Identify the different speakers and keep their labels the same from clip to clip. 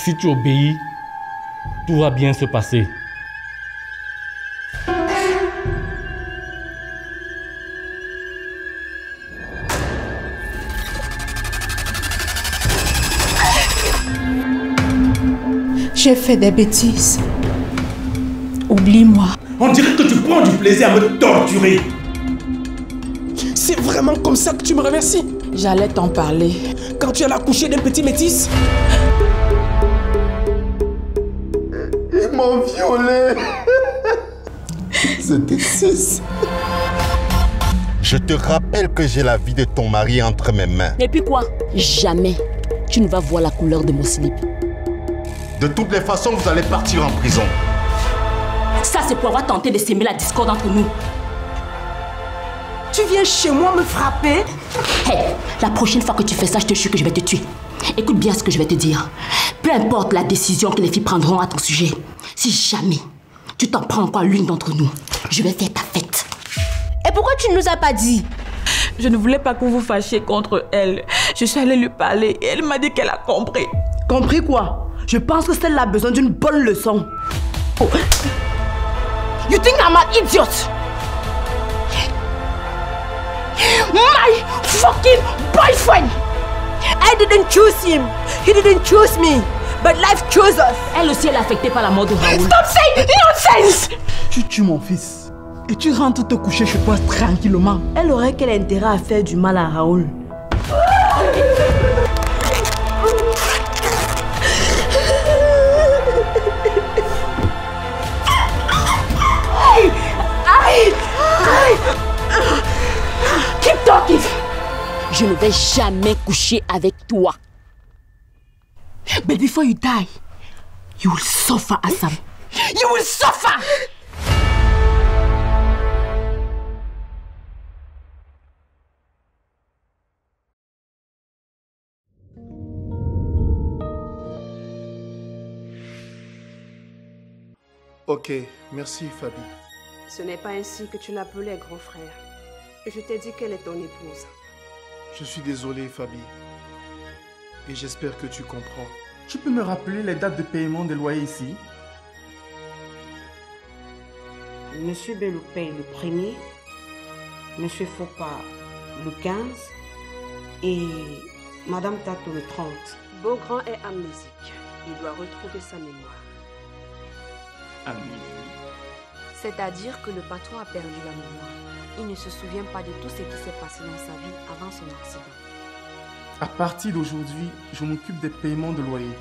Speaker 1: Si tu obéis, tout va bien se passer.
Speaker 2: J'ai fait des bêtises. Oublie-moi.
Speaker 3: On dirait que tu prends du plaisir à me torturer.
Speaker 4: C'est vraiment comme ça que tu me remercies?
Speaker 2: J'allais t'en parler.
Speaker 4: Quand tu allais accoucher d'un petit métis?
Speaker 3: Ils m'ont violé. C'était 6.
Speaker 5: Je te rappelle que j'ai la vie de ton mari entre mes mains.
Speaker 6: Et puis quoi? Jamais tu ne vas voir la couleur de mon slip.
Speaker 5: De toutes les façons, vous allez partir en prison.
Speaker 6: Ça, c'est pour avoir tenté de s'aimer la discorde entre nous.
Speaker 2: Tu viens chez moi me frapper?
Speaker 6: Hey, la prochaine fois que tu fais ça, je te jure que je vais te tuer. Écoute bien ce que je vais te dire. Peu importe la décision que les filles prendront à ton sujet, si jamais tu t'en prends encore à l'une d'entre nous, je vais faire ta fête.
Speaker 7: Et pourquoi tu ne nous as pas dit?
Speaker 2: Je ne voulais pas que vous fâchiez contre elle. Je suis allée lui parler et elle m'a dit qu'elle a compris.
Speaker 7: Compris quoi? Je pense que celle-là a besoin d'une bonne leçon. Oh. You think I'm an idiot? My fucking boyfriend! I didn't choose him. He didn't choose me. But life chose us.
Speaker 6: Elle aussi, elle est affectée par la mort de Raoul.
Speaker 7: Stop saying nonsense!
Speaker 4: Tu tues mon fils et tu rentres te coucher chez toi tranquillement.
Speaker 7: Elle aurait quel intérêt à faire du mal à Raoul?
Speaker 6: Keep talking! Je ne vais jamais coucher avec toi.
Speaker 2: But before you die, you will suffer, Assam. You will suffer!
Speaker 3: Ok, merci Fabi.
Speaker 8: Ce n'est pas ainsi que tu l'appelais, grand frère. Je t'ai dit qu'elle est ton épouse.
Speaker 3: Je suis désolé Fabi. Et j'espère que tu comprends.
Speaker 4: Tu peux me rappeler les dates de paiement des loyers ici?
Speaker 8: Monsieur Belou paye le 1er, Monsieur Fopa le 15 et Madame Tato le 30. Beaugrand est amnésique. Il doit retrouver sa mémoire.
Speaker 4: Amnésie?
Speaker 8: C'est-à-dire que le patron a perdu la mémoire. Il ne se souvient pas de tout ce qui s'est passé dans sa vie avant son accident.
Speaker 4: À partir d'aujourd'hui, je m'occupe des paiements de loyer.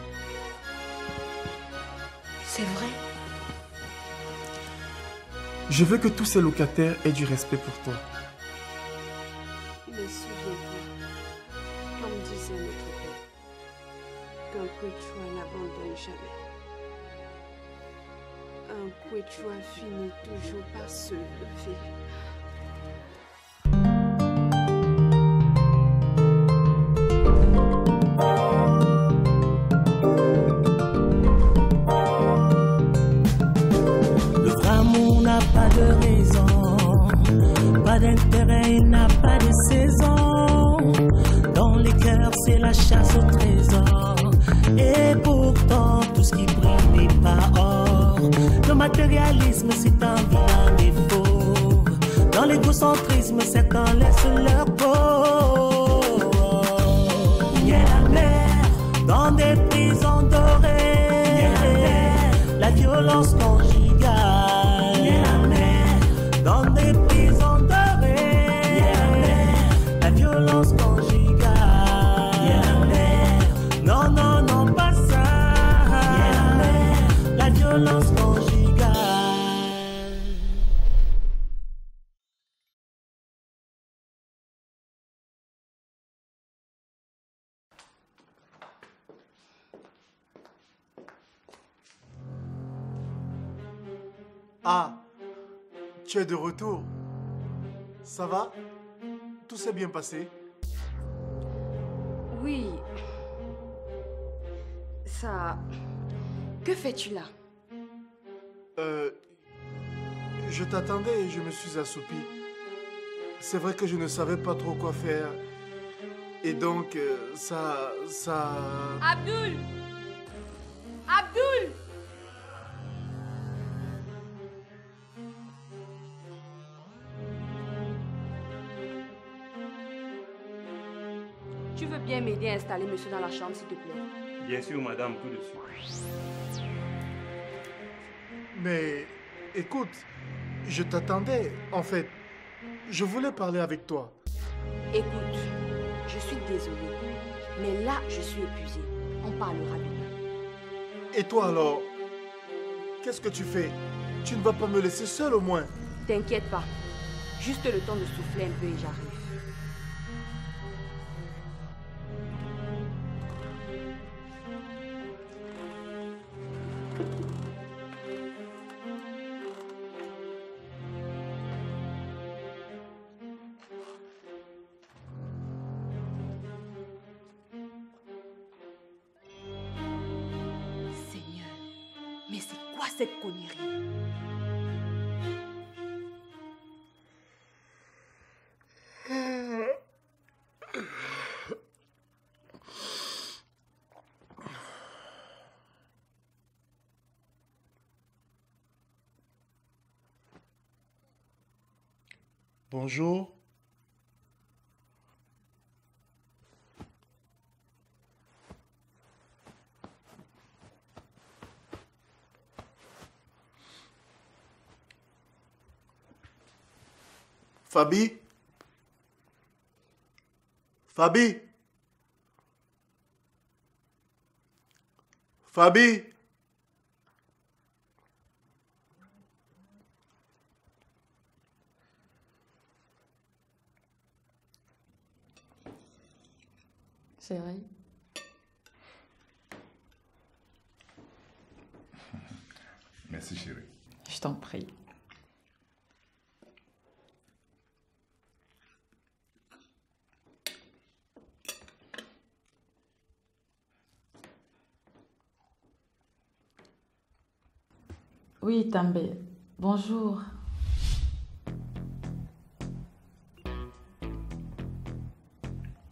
Speaker 8: C'est vrai?
Speaker 4: Je veux que tous ces locataires aient du respect pour toi.
Speaker 8: Mais souviens-toi, comme disait notre père, qu'un Quechua n'abandonne jamais. Un Quechua finit toujours par se lever.
Speaker 9: Le vrai amour n'a pas de raison, pas d'intérêt, il n'a pas de saison. Dans les cœurs, c'est la chasse au trésor. Et pourtant, tout ce qui brille n'est pas or. Le matérialisme, c'est un vilain défaut. Dans l'égocentrisme, certains laissent leur peau. Il y a la mer dans des prisons dorées. La violence conjugale. Il y a la mer dans des prisons dorées. La violence conjugale. Il y a la mer. Non, non, non, pas ça. Il y a la mer. La violence conjugale.
Speaker 3: Ah, tu es de retour. Ça va? Tout s'est bien passé?
Speaker 8: Oui. Ça... Que fais-tu là?
Speaker 3: Je t'attendais et je me suis assoupi. C'est vrai que je ne savais pas trop quoi faire. Et donc, ça...
Speaker 10: Abdul!
Speaker 7: Tu veux bien m'aider à installer monsieur dans la chambre, s'il te plaît?
Speaker 1: Bien sûr, madame, tout de suite.
Speaker 3: Mais écoute, je t'attendais, en fait. Je voulais parler avec toi.
Speaker 7: Écoute, je suis désolée, mais là, je suis épuisée. On parlera demain.
Speaker 3: Et toi alors? Qu'est-ce que tu fais? Tu ne vas pas me laisser seule au moins?
Speaker 7: T'inquiète pas. Juste le temps de souffler un peu et j'arrive. Seigneur, mais c'est quoi cette connerie?
Speaker 3: Bonjour. Fabi? Fabi? Fabi?
Speaker 10: Chérie.
Speaker 11: Merci, chérie.
Speaker 10: Je t'en prie. Oui, També. Bonjour.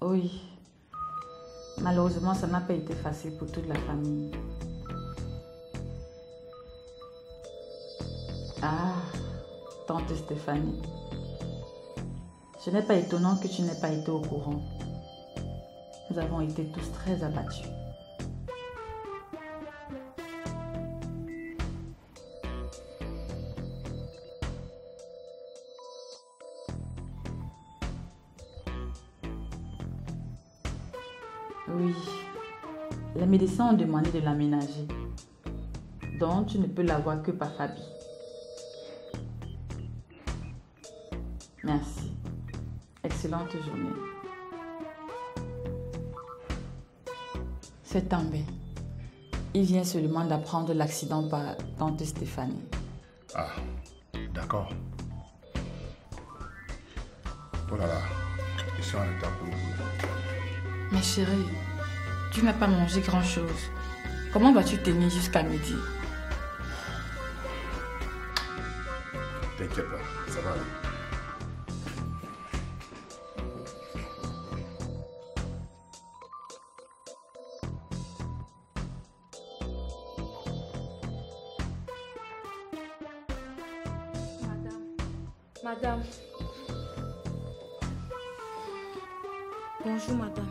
Speaker 10: Oui. Malheureusement, ça n'a pas été facile pour toute la famille. Ah, tante Stéphanie. Ce n'est pas étonnant que tu n'aies pas été au courant. Nous avons été tous très abattus. Oui, les médecins ont demandé de l'aménager. Donc, tu ne peux la voir que par Fabi. Merci. Excellente journée. C'est També. Il vient seulement d'apprendre l'accident par tante Stéphanie.
Speaker 11: Ah, d'accord. Oh là là, je suis en état pour vous.
Speaker 10: Mais chérie, tu n'as pas mangé grand-chose. Comment vas-tu tenir jusqu'à midi?
Speaker 11: T'inquiète pas, ça va aller.
Speaker 7: Madame. Bonjour, madame.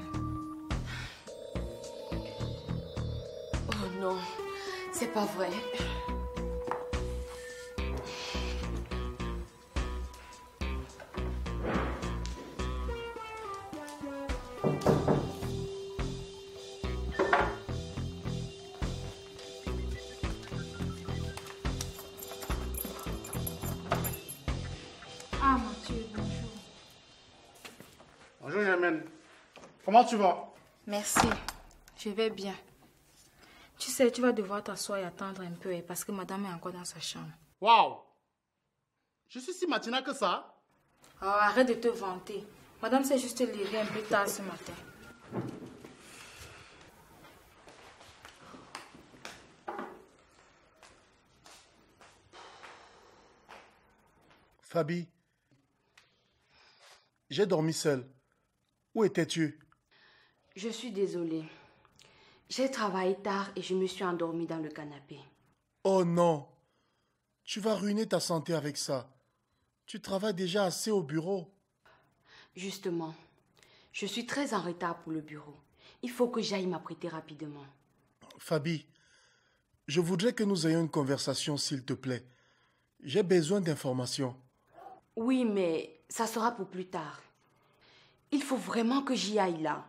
Speaker 7: Oh non, c'est pas vrai.
Speaker 12: Ah, Mathieu, bonjour.
Speaker 13: Bonjour Germaine. Comment tu vas?
Speaker 12: Merci, je vais bien. Tu sais, tu vas devoir t'asseoir et attendre un peu parce que madame est encore dans sa chambre.
Speaker 13: Waouh! Je suis si matinal que ça?
Speaker 12: Oh, arrête de te vanter. Madame s'est juste levée un peu tard ce matin.
Speaker 3: Fabi, j'ai dormi seul. Où étais-tu?
Speaker 7: Je suis désolée. J'ai travaillé tard et je me suis endormie dans le canapé.
Speaker 3: Oh non! Tu vas ruiner ta santé avec ça. Tu travailles déjà assez au bureau.
Speaker 7: Justement,
Speaker 8: Je suis très en retard pour le bureau. Il faut que j'aille m'apprêter rapidement.
Speaker 3: Fabi, je voudrais que nous ayons une conversation, s'il te plaît. J'ai besoin d'informations.
Speaker 8: Oui, mais ça sera pour plus tard. Il faut vraiment que j'y aille là.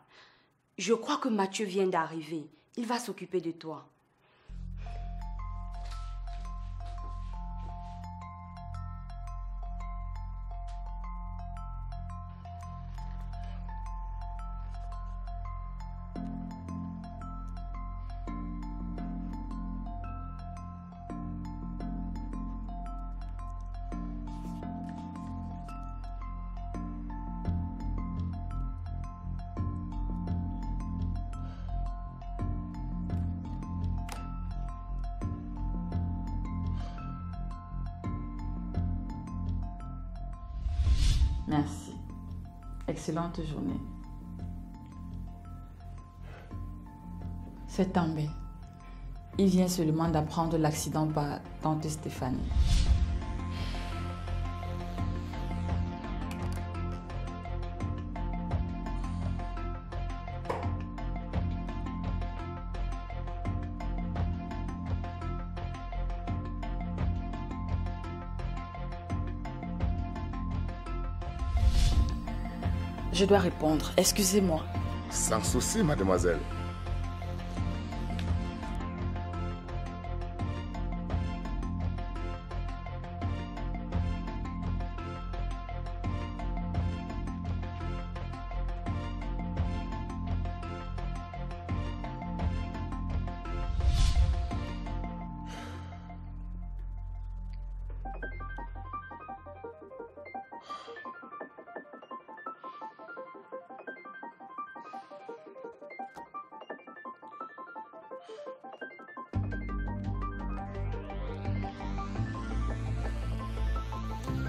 Speaker 8: Je crois que Mathieu vient d'arriver. Il va s'occuper de toi.
Speaker 10: Merci. Excellente journée. C'est tombé. Il vient seulement d'apprendre l'accident par tante Stéphanie. Je dois répondre. Excusez-moi.
Speaker 11: Sans souci, mademoiselle.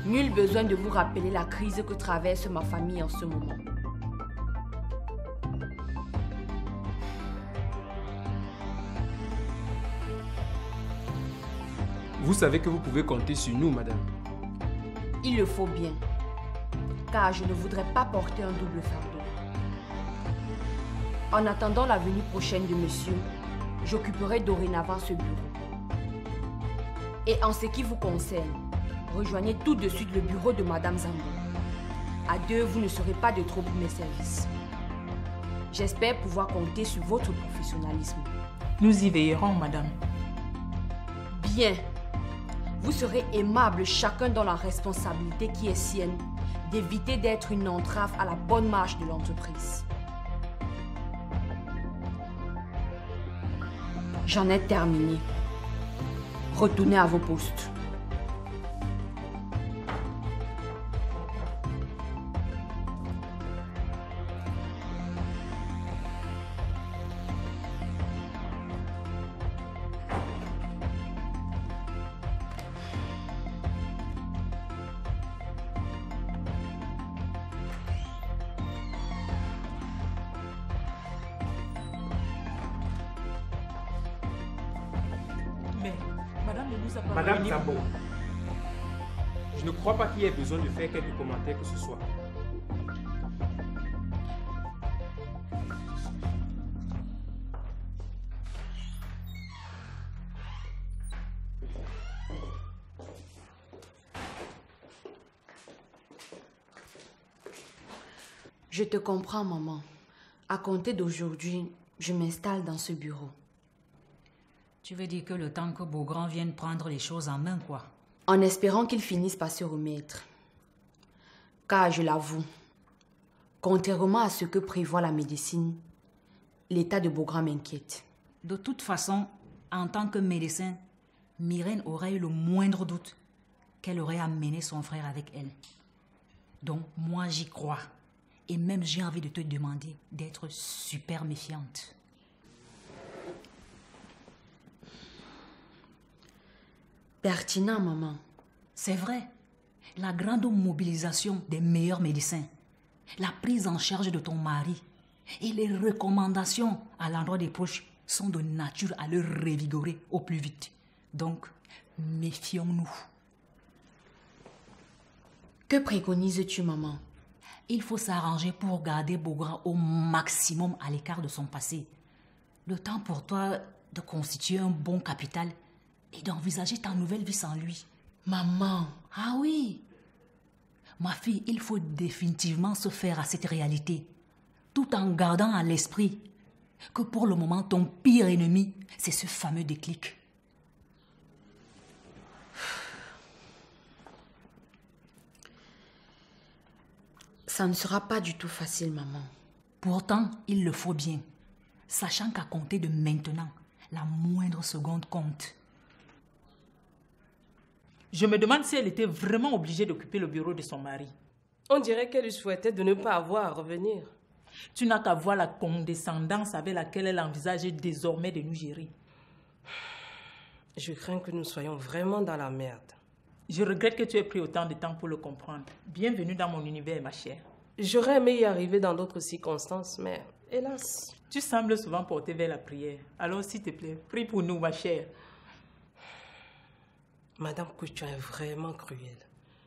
Speaker 8: Nul besoin de vous rappeler la crise que traverse ma famille en ce moment.
Speaker 14: Vous savez que vous pouvez compter sur nous, madame.
Speaker 8: Il le faut bien, car je ne voudrais pas porter un double fardeau. En attendant la venue prochaine de monsieur, j'occuperai dorénavant ce bureau. Et en ce qui vous concerne, rejoignez tout de suite le bureau de Madame Zambo. À deux, vous ne serez pas de trop pour mes services. J'espère pouvoir compter sur votre professionnalisme.
Speaker 4: Nous y veillerons, madame.
Speaker 8: Bien. Vous serez aimables chacun dans la responsabilité qui est sienne d'éviter d'être une entrave à la bonne marche de l'entreprise. J'en ai terminé. Retournez à vos postes.
Speaker 4: Mais madame ne nous a pas
Speaker 14: Madame
Speaker 4: prévenu.
Speaker 14: Zambo, je ne crois pas qu'il y ait besoin de faire quelques commentaires que ce soit.
Speaker 8: Je te comprends, maman. À compter d'aujourd'hui, je m'installe dans ce bureau.
Speaker 15: Tu veux dire que le temps que Beaugrand vienne prendre les choses en main, quoi?
Speaker 8: En espérant qu'il finisse par se remettre. Car je l'avoue, contrairement à ce que prévoit la médecine, l'état de Beaugrand m'inquiète.
Speaker 15: De toute façon, en tant que médecin, Myrène aurait eu le moindre doute qu'elle aurait amené son frère avec elle. Donc, moi, j'y crois. Et même, j'ai envie de te demander d'être super méfiante.
Speaker 8: Pertinent, maman.
Speaker 15: C'est vrai. La grande mobilisation des meilleurs médecins, la prise en charge de ton mari et les recommandations à l'endroit des proches sont de nature à le revigorer au plus vite. Donc, méfions-nous.
Speaker 8: Que préconises-tu, maman?
Speaker 15: Il faut s'arranger pour garder Beaugrand au maximum à l'écart de son passé. Le temps pour toi de constituer un bon capital et d'envisager ta nouvelle vie sans lui.
Speaker 2: Maman.
Speaker 15: Ah oui. Ma fille, il faut définitivement se faire à cette réalité, tout en gardant à l'esprit que pour le moment, ton pire ennemi, c'est ce fameux déclic.
Speaker 2: Ça ne sera pas du tout facile, maman.
Speaker 15: Pourtant, il le faut bien, sachant qu'à compter de maintenant, la moindre seconde compte.
Speaker 4: Je me demande si elle était vraiment obligée d'occuper le bureau de son mari.
Speaker 7: On dirait qu'elle lui souhaitait de ne pas avoir à revenir.
Speaker 4: Tu n'as qu'à voir la condescendance avec laquelle elle envisage désormais de nous gérer.
Speaker 7: Je crains que nous soyons vraiment dans la merde.
Speaker 4: Je regrette que tu aies pris autant de temps pour le comprendre. Bienvenue dans mon univers, ma chère.
Speaker 7: J'aurais aimé y arriver dans d'autres circonstances, mais hélas.
Speaker 4: Tu sembles souvent porter vers la prière. Alors, s'il te plaît, prie pour nous, ma chère.
Speaker 7: Madame Couture est vraiment cruelle.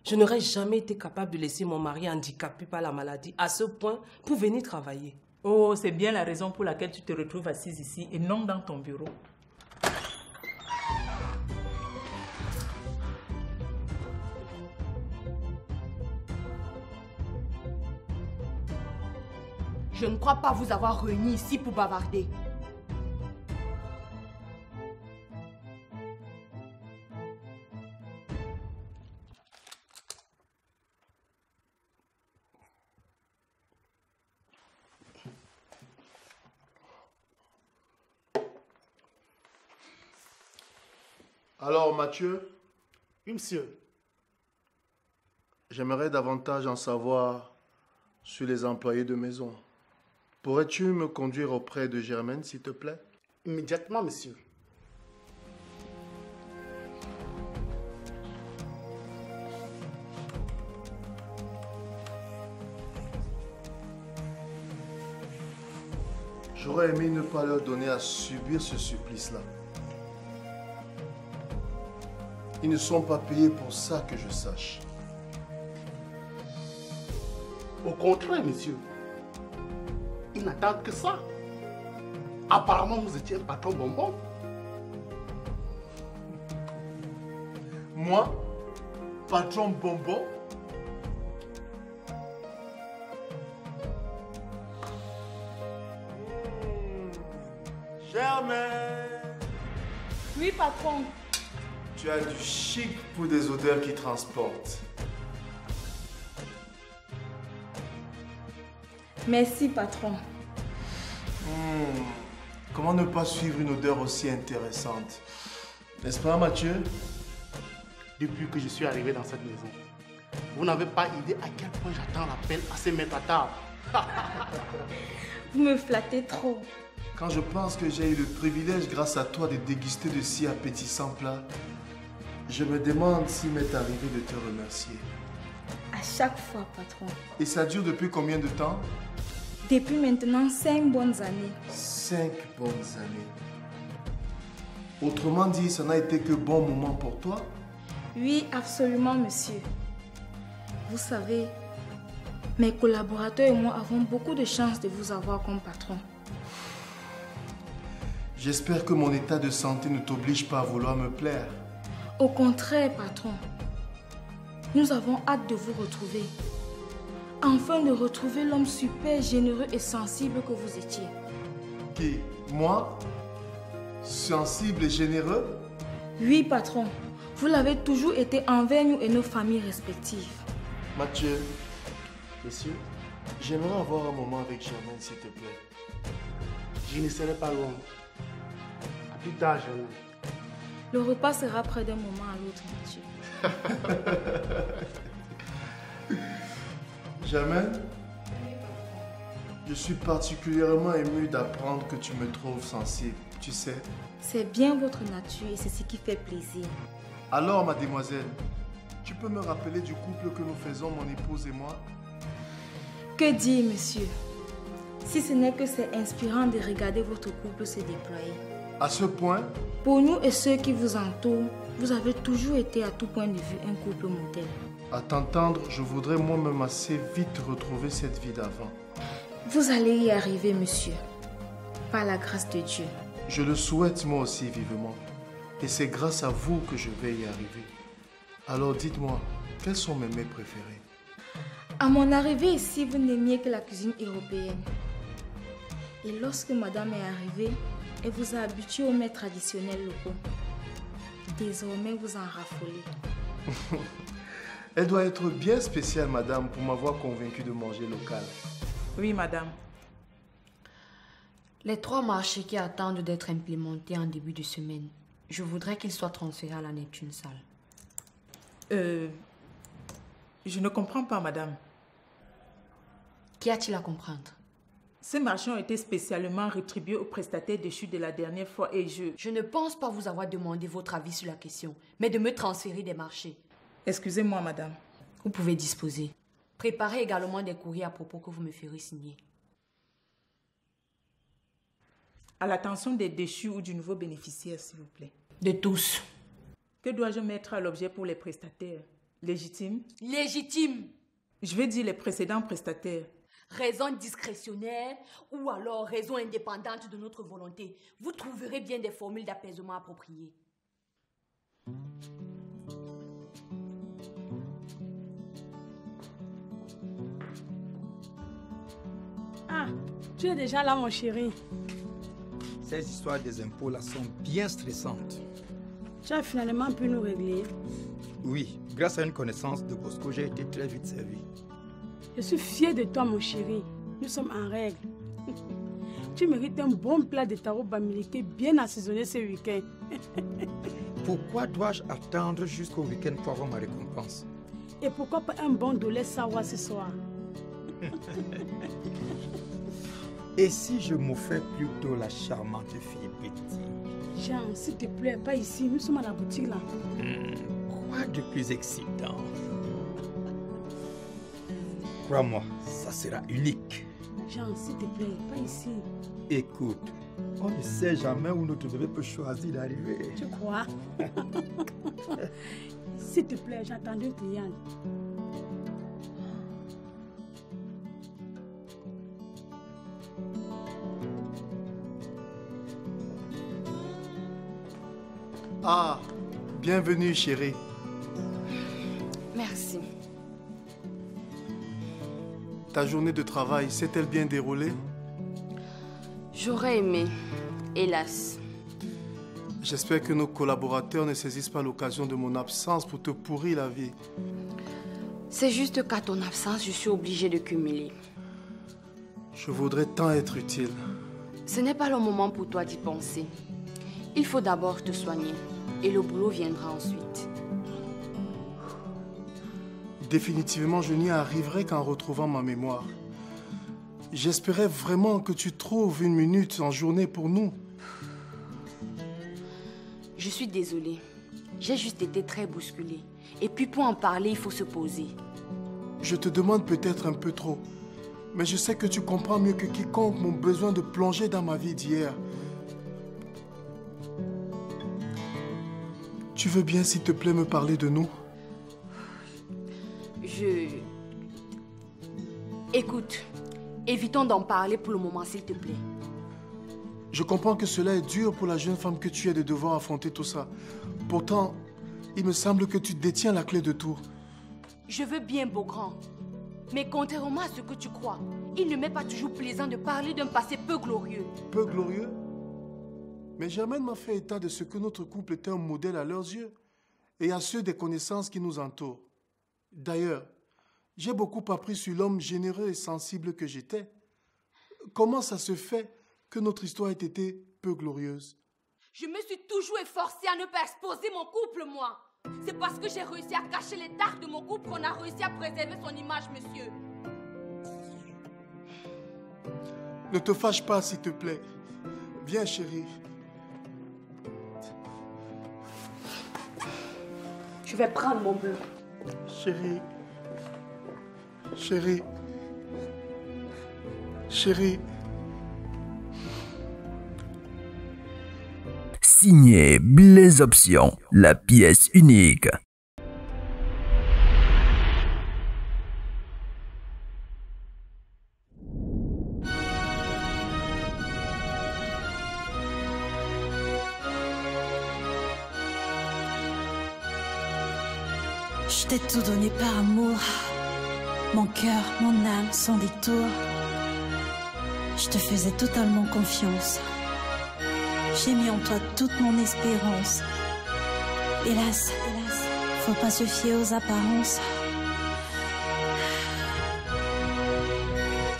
Speaker 7: Je n'aurais jamais été capable de laisser mon mari handicapé par la maladie à ce point pour venir travailler.
Speaker 4: Oh, c'est bien la raison pour laquelle tu te retrouves assise ici et non dans ton bureau.
Speaker 2: Je ne crois pas vous avoir réunis ici pour bavarder.
Speaker 3: Alors, Mathieu?
Speaker 13: Oui, monsieur.
Speaker 3: J'aimerais davantage en savoir sur les employés de maison. Pourrais-tu me conduire auprès de Germaine, s'il te plaît?
Speaker 13: Immédiatement, monsieur.
Speaker 3: J'aurais aimé ne pas leur donner à subir ce supplice-là. Ils ne sont pas payés pour ça, que je sache.
Speaker 13: Au contraire, monsieur. Ils n'attendent que ça. Apparemment, vous étiez un patron bonbon.
Speaker 3: Moi? Patron bonbon? Germaine!
Speaker 2: Oui, patron.
Speaker 3: Tu as du chic pour des odeurs qui transportent.
Speaker 12: Merci, patron.
Speaker 3: Comment ne pas suivre une odeur aussi intéressante? N'est-ce pas, Mathieu?
Speaker 13: Depuis que je suis arrivé dans cette maison, vous n'avez pas idée à quel point j'attends l'appel à se mettre à table.
Speaker 12: Vous me flattez trop.
Speaker 3: Quand je pense que j'ai eu le privilège, grâce à toi, de déguster de si appétissants plats, je me demande s'il m'est arrivé de te remercier.
Speaker 12: À chaque fois, patron.
Speaker 3: Et ça dure depuis combien de temps?
Speaker 12: Depuis maintenant 5 bonnes années.
Speaker 3: 5 bonnes années. Autrement dit, ça n'a été que bon moment pour toi?
Speaker 12: Oui, absolument, monsieur. Vous savez, mes collaborateurs et moi avons beaucoup de chance de vous avoir comme patron.
Speaker 3: J'espère que mon état de santé ne t'oblige pas à vouloir me plaire.
Speaker 12: Au contraire, patron. Nous avons hâte de vous retrouver. Enfin de retrouver l'homme super généreux et sensible que vous étiez.
Speaker 3: Qui? Moi? Sensible et généreux?
Speaker 12: Oui, patron. Vous l'avez toujours été envers nous et nos familles respectives.
Speaker 3: Mathieu, monsieur, j'aimerais avoir un moment avec Germaine, s'il te plaît.
Speaker 13: Je ne serai pas loin. À plus tard, Germaine.
Speaker 12: Le repas sera près d'un moment à l'autre, Mathieu.
Speaker 3: Germaine, je suis particulièrement ému d'apprendre que tu me trouves sensible, tu sais.
Speaker 12: C'est bien votre nature et c'est ce qui fait plaisir.
Speaker 3: Alors, mademoiselle, tu peux me rappeler du couple que nous faisons, mon épouse et moi?
Speaker 12: Que dire, monsieur? Si ce n'est que c'est inspirant de regarder votre couple se déployer.
Speaker 3: À ce point?
Speaker 12: Pour nous et ceux qui vous entourent, vous avez toujours été à tout point de vue un couple modèle.
Speaker 3: À t'entendre, je voudrais moi-même assez vite retrouver cette vie d'avant.
Speaker 12: Vous allez y arriver, monsieur. Par la grâce de Dieu.
Speaker 3: Je le souhaite moi aussi vivement. Et c'est grâce à vous que je vais y arriver. Alors dites-moi, quels sont mes mets préférés?
Speaker 12: À mon arrivée ici, vous n'aimiez que la cuisine européenne. Et lorsque madame est arrivée, elle vous a habitué aux mets traditionnels locaux. Désormais, vous en raffolez.
Speaker 3: Elle doit être bien spéciale, madame, pour m'avoir convaincu de manger local.
Speaker 4: Oui, madame.
Speaker 16: Les 3 marchés qui attendent d'être implémentés en début de semaine, je voudrais qu'ils soient transférés à la Neptune Salle.
Speaker 4: Je ne comprends pas, madame.
Speaker 16: Qu'y a-t-il à comprendre?
Speaker 4: Ces marchés ont été spécialement rétribués aux prestataires déchus de la dernière fois et
Speaker 16: Je ne pense pas vous avoir demandé votre avis sur la question, mais de me transférer des marchés.
Speaker 4: Excusez-moi, madame.
Speaker 16: Vous pouvez disposer. Préparez également des courriers à propos que vous me ferez signer.
Speaker 4: À l'attention des déchus ou du nouveau bénéficiaire, s'il vous plaît.
Speaker 16: De tous.
Speaker 4: Que dois-je mettre à l'objet pour les prestataires? Légitime?
Speaker 16: Légitime.
Speaker 4: Je vais dire les précédents prestataires.
Speaker 16: Raison discrétionnaire ou alors raison indépendante de notre volonté. Vous trouverez bien des formules d'apaisement appropriées.
Speaker 17: Ah, tu es déjà là, mon chéri.
Speaker 18: Ces histoires des impôts là sont bien stressantes.
Speaker 17: Tu as finalement pu nous régler.
Speaker 18: Oui, grâce à une connaissance de Bosco, j'ai été très vite servi.
Speaker 17: Je suis fière de toi, mon chéri. Nous sommes en règle. Tu mérites un bon plat de taro bamileke bien assaisonné ce week-end.
Speaker 18: Pourquoi dois-je attendre jusqu'au week-end pour avoir ma récompense?
Speaker 17: Et pourquoi pas un bon dolé sawa ce soir?
Speaker 18: Et si je m'offrais plutôt la charmante fille Betty?
Speaker 17: Jean, s'il te plaît, pas ici. Nous sommes à la boutique là.
Speaker 18: Quoi de plus excitant? Crois-moi, ça sera unique.
Speaker 17: Jean, s'il te plaît, pas ici.
Speaker 18: Écoute, on ne sait jamais où notre bébé peut choisir d'arriver.
Speaker 17: Tu crois? S'il te plaît, j'ai attendu une cliente.
Speaker 3: Ah, bienvenue chérie.
Speaker 16: Merci.
Speaker 3: Ta journée de travail s'est-elle bien déroulée?
Speaker 16: J'aurais aimé, hélas.
Speaker 3: J'espère que nos collaborateurs ne saisissent pas l'occasion de mon absence pour te pourrir la vie.
Speaker 16: C'est juste qu'à ton absence, je suis obligée de cumuler.
Speaker 3: Je voudrais tant être utile.
Speaker 16: Ce n'est pas le moment pour toi d'y penser. Il faut d'abord te soigner et le boulot viendra ensuite.
Speaker 3: Définitivement, je n'y arriverai qu'en retrouvant ma mémoire. J'espérais vraiment que tu trouves une minute en journée pour nous.
Speaker 16: Je suis désolée. J'ai juste été très bousculée. Et puis pour en parler, il faut se poser.
Speaker 3: Je te demande peut-être un peu trop. Mais je sais que tu comprends mieux que quiconque mon besoin de plonger dans ma vie d'hier. Tu veux bien, s'il te plaît, me parler de nous?
Speaker 16: Écoute, évitons d'en parler pour le moment, s'il te plaît.
Speaker 3: Je comprends que cela est dur pour la jeune femme que tu es de devoir affronter tout ça. Pourtant, il me semble que tu détiens la clé de tout.
Speaker 16: Je veux bien, Beaugrand. Mais contrairement à ce que tu crois, il ne m'est pas toujours plaisant de parler d'un passé peu glorieux.
Speaker 3: Peu glorieux? Mais Germaine m'a fait état de ce que notre couple était un modèle à leurs yeux et à ceux des connaissances qui nous entourent. D'ailleurs, j'ai beaucoup appris sur l'homme généreux et sensible que j'étais. Comment ça se fait que notre histoire ait été peu glorieuse?
Speaker 16: Je me suis toujours efforcée à ne pas exposer mon couple, moi. C'est parce que j'ai réussi à cacher les tares de mon couple qu'on a réussi à préserver son image, monsieur.
Speaker 3: Ne te fâche pas, s'il te plaît. Viens, chérie.
Speaker 16: Je vais prendre mon bleu.
Speaker 3: Chérie. Chérie. Chérie.
Speaker 19: Signé Blaise Option, la pièce unique. Je t'ai tout donné par amour. Mon cœur, mon âme, sans détour. Je te faisais totalement confiance. J'ai mis en toi toute mon espérance. Hélas, faut pas se fier aux apparences.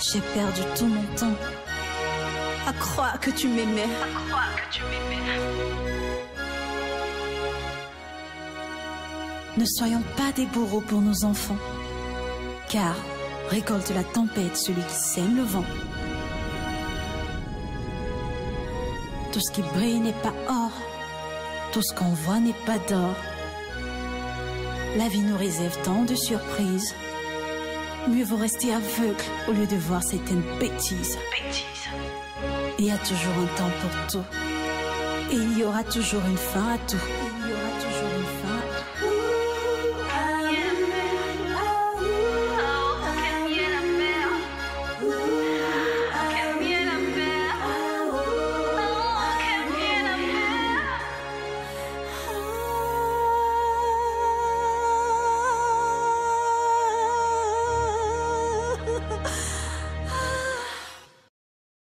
Speaker 19: J'ai perdu tout mon temps à croire que tu m'aimais. Ne soyons pas des bourreaux pour nos enfants, car récolte la tempête celui qui sème le vent. Tout ce qui brille n'est pas or, tout ce qu'on voit n'est pas d'or. La vie nous réserve tant de surprises. Mieux vaut rester aveugle au lieu de voir certaines bêtises. Il y a toujours un temps pour tout, et il y aura toujours une fin à tout.